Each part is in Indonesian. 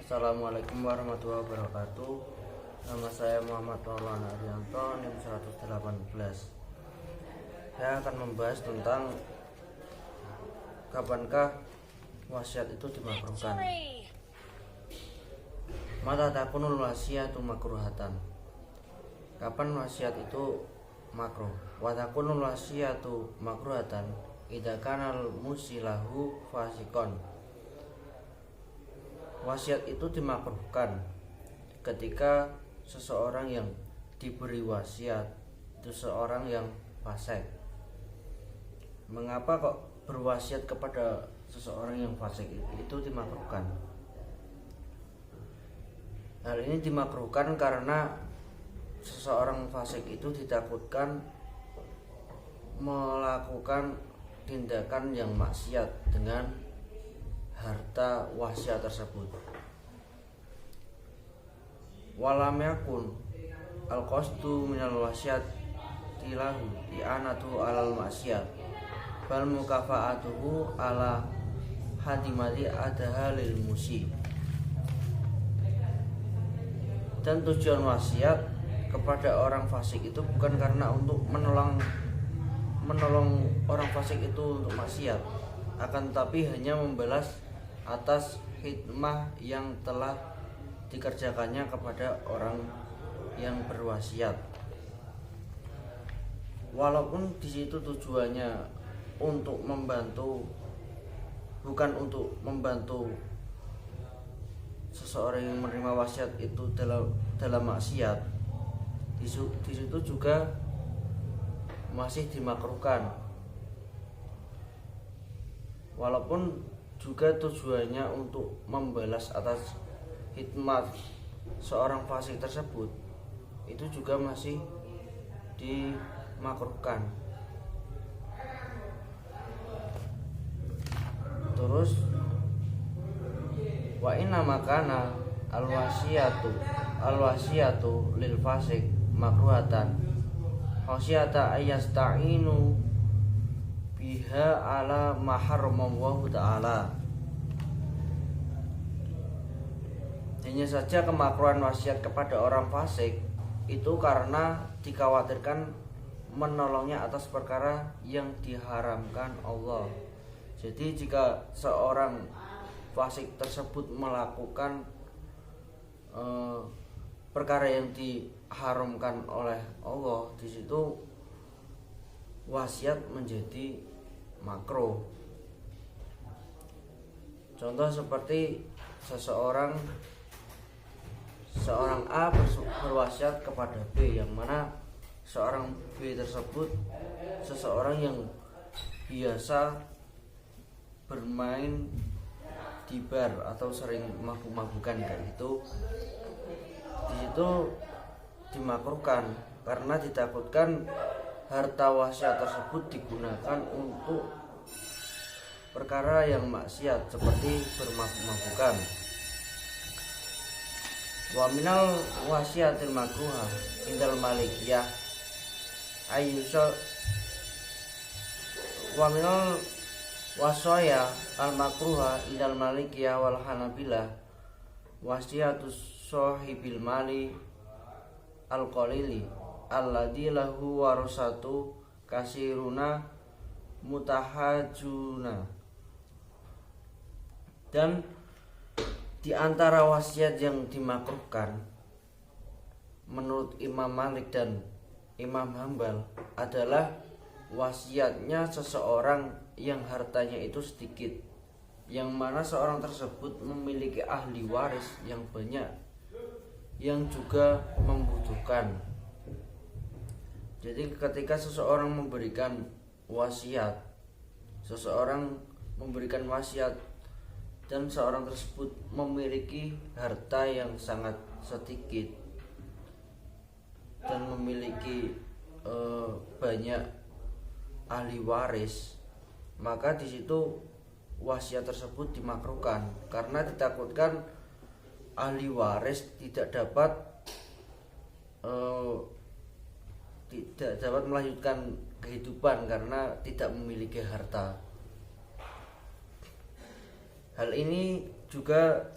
Assalamualaikum warahmatullahi wabarakatuh. Nama saya Muhammad Maulana Arianto, NIM 118. Saya akan membahas tentang kapankah wasiat itu dimakruhkan. Mata takunul wasiatu makruhatan. Kapan wasiat itu makruh? Wa takunul wasiatu makruhatan idza kanal musilahu fasikon. Wasiat itu dimakruhkan ketika seseorang yang diberi wasiat itu seorang yang fasik. Mengapa kok berwasiat kepada seseorang yang fasik itu dimakruhkan? Hal ini dimakruhkan karena seseorang fasik itu ditakutkan melakukan tindakan yang maksiat dengan harta wasiat tersebut. Walam yakun al-qasdu minal wasiat tilahu i'anatu alal maksiat bal mukafa'atuhu ala hadimati adaha lil musi. Dan tujuan wasiat kepada orang fasik itu bukan karena untuk menolong orang fasik itu untuk maksiat, akan tetapi hanya membalas atas hikmah yang telah dikerjakannya kepada orang yang berwasiat. Walaupun di situ tujuannya untuk membantu, bukan untuk membantu seseorang yang menerima wasiat itu dalam maksiat, di situ juga masih dimakruhkan. Walaupun juga tujuannya untuk membalas atas hikmat seorang fasik tersebut, itu juga masih dimakruhkan. Terus wa inna makana al-wasiyatu lil fasik makruhatan khasyata ayasta'inu biha ala maharramallahu ta'ala. Hanya saja kemakruhan wasiat kepada orang fasik itu karena dikhawatirkan menolongnya atas perkara yang diharamkan Allah. Jadi jika seorang fasik tersebut melakukan perkara yang diharamkan oleh Allah, di situ wasiat menjadi makruh. Contoh seperti seorang A berwasiat kepada B, yang mana seorang B tersebut seseorang yang biasa bermain di bar atau sering mabuk-mabukan kayak gitu. Di situ dimakruhkan karena ditakutkan harta wasiat tersebut digunakan untuk perkara yang maksiat seperti bermabuk-mabukan. Wa minal wasiatil makruhah indal malikiyah ayyusha wa minal wasaya al makruha indal malikiyah wal hanabilah wasiatus sahibil mali al qalili alladzi lahu warasatu kasiruna mutahajuna. Dan di antara wasiat yang dimakruhkan menurut Imam Malik dan Imam Hambal adalah wasiatnya seseorang yang hartanya itu sedikit, yang mana seorang tersebut memiliki ahli waris yang banyak yang juga membutuhkan. Jadi ketika seseorang memberikan wasiat dan seorang tersebut memiliki harta yang sangat sedikit dan memiliki banyak ahli waris, maka di situ wasiat tersebut dimakruhkan karena ditakutkan ahli waris tidak dapat melanjutkan kehidupan karena tidak memiliki harta. Hal ini juga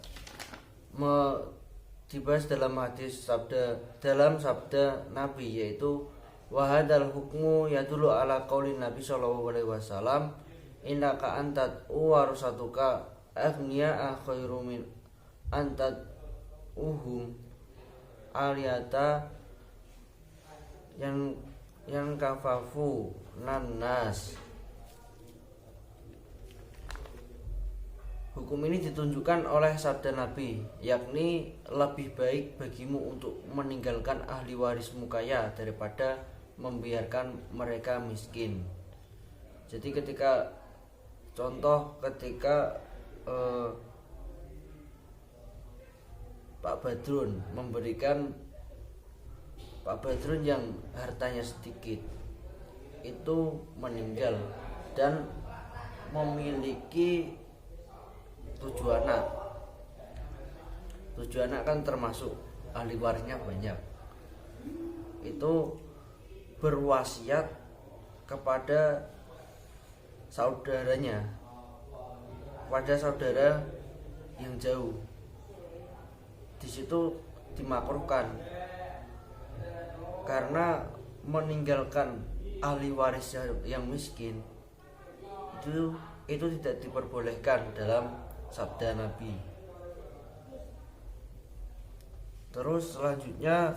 dibahas dalam sabda Nabi, yaitu wahadal hukmu yadulu ala qaulin Nabi sallallahu alaihi wasallam innaka antat warasatuka aghniya khairu min antat aliyata yang kafafu nanas. Hukum ini ditunjukkan oleh sabda Nabi, yakni lebih baik bagimu untuk meninggalkan ahli warismu kaya daripada membiarkan mereka miskin. Jadi ketika Pak Badrun memberikan Pak Badrun yang hartanya sedikit itu meninggal dan memiliki 7 anak. 7 anak kan termasuk ahli warisnya banyak. Itu berwasiat kepada saudaranya, pada saudara yang jauh. Di situ dimakruhkan karena meninggalkan ahli waris yang miskin itu tidak diperbolehkan dalam sabda Nabi. Terus selanjutnya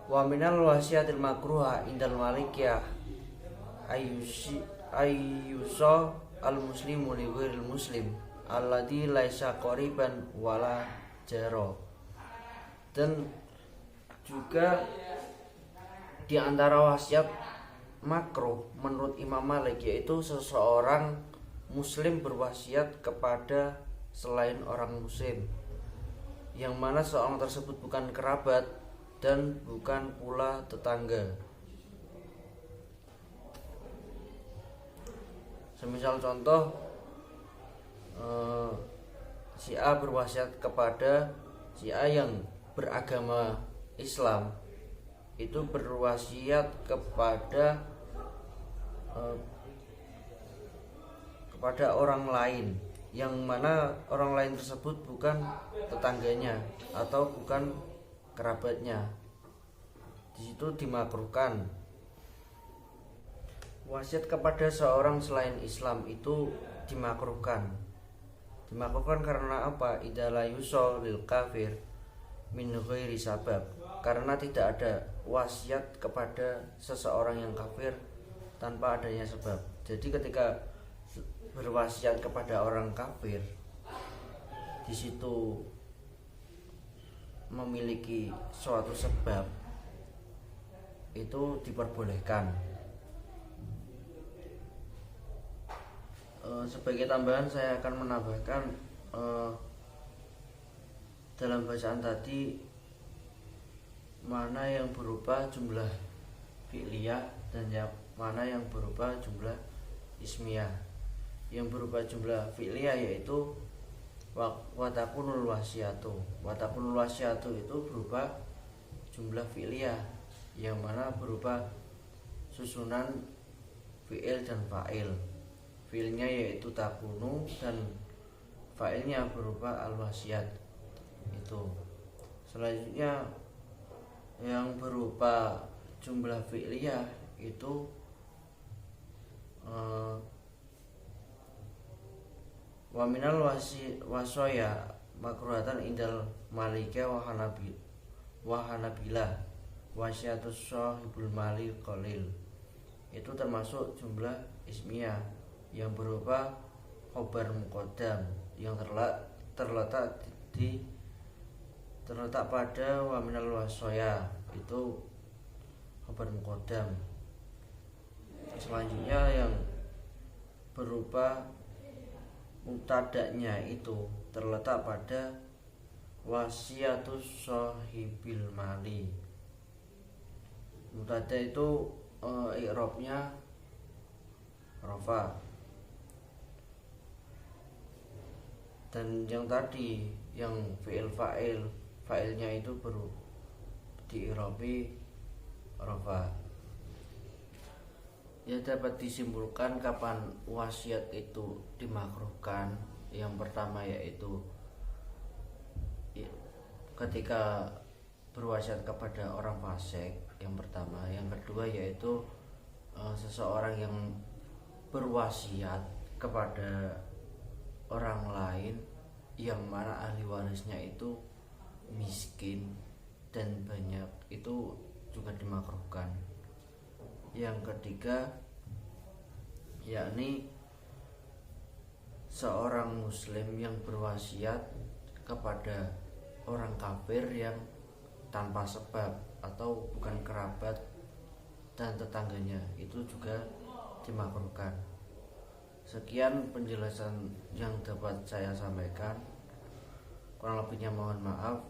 wa minal wasiyatil makruha indal malikiyah ayyusa al muslimu li ghairil muslim alladzi laisa qariban wala jaro. Dan juga di antara wasiat makruh menurut Imam Malik yaitu seseorang muslim berwasiat kepada selain orang muslim, yang mana seorang tersebut bukan kerabat dan bukan pula tetangga. Semisal contoh, si A berwasiat kepada si A yang beragama Islam, itu berwasiat kepada orang lain, yang mana orang lain tersebut bukan tetangganya atau bukan kerabatnya. Di situ dimakruhkan. Wasiat kepada seorang selain Islam itu dimakruhkan. Dimakruhkan karena apa? Idza yuso lil kafir min ghairi sabab. Karena tidak ada wasiat kepada seseorang yang kafir tanpa adanya sebab. Jadi ketika berwasiat kepada orang kafir, di situ memiliki suatu sebab, itu diperbolehkan. Sebagai tambahan saya akan menambahkan dalam bacaan tadi mana yang berupa jumlah fi'liyah dan yang mana yang berupa jumlah ismiyah. Yang berupa jumlah fi'liyah yaitu watakunul wasiatu. Watakunul wasiatu itu berupa jumlah fi'liyah yang mana berupa susunan fi'il dan fa'il. Fi'ilnya yaitu takunu dan fa'ilnya berupa al-wasiat. Itu. Selanjutnya yang berupa jumlah fi'liyah itu wa minal wasoya makruhatan indal malika wa hanabilah wasiatus sahibul mali qalil. Itu termasuk jumlah ismiyah yang berupa khobar muqaddam yang terletak pada wa minal wasoya, itu khobar muqaddam. Selanjutnya yang berupa mubtada'nya itu terletak pada wasiatus sahibil mali. Mubtada itu i'rabnya rafa. Dan yang tadi yang fi'il fa'ilnya itu di i'rabi rafa. Ya, dapat disimpulkan kapan wasiat itu dimakruhkan. Yang pertama yaitu ketika berwasiat kepada orang fasik, yang pertama. Yang kedua yaitu seseorang yang berwasiat kepada orang lain yang mana ahli warisnya itu miskin dan banyak, itu juga dimakruhkan. Yang ketiga yakni seorang muslim yang berwasiat kepada orang kafir yang tanpa sebab atau bukan kerabat dan tetangganya, itu juga dimakruhkan. Sekian penjelasan yang dapat saya sampaikan, kurang lebihnya mohon maaf.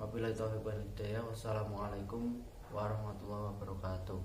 Wabillahi taufiq wal hidayah. Wassalamualaikum warahmatullahi wabarakatuh.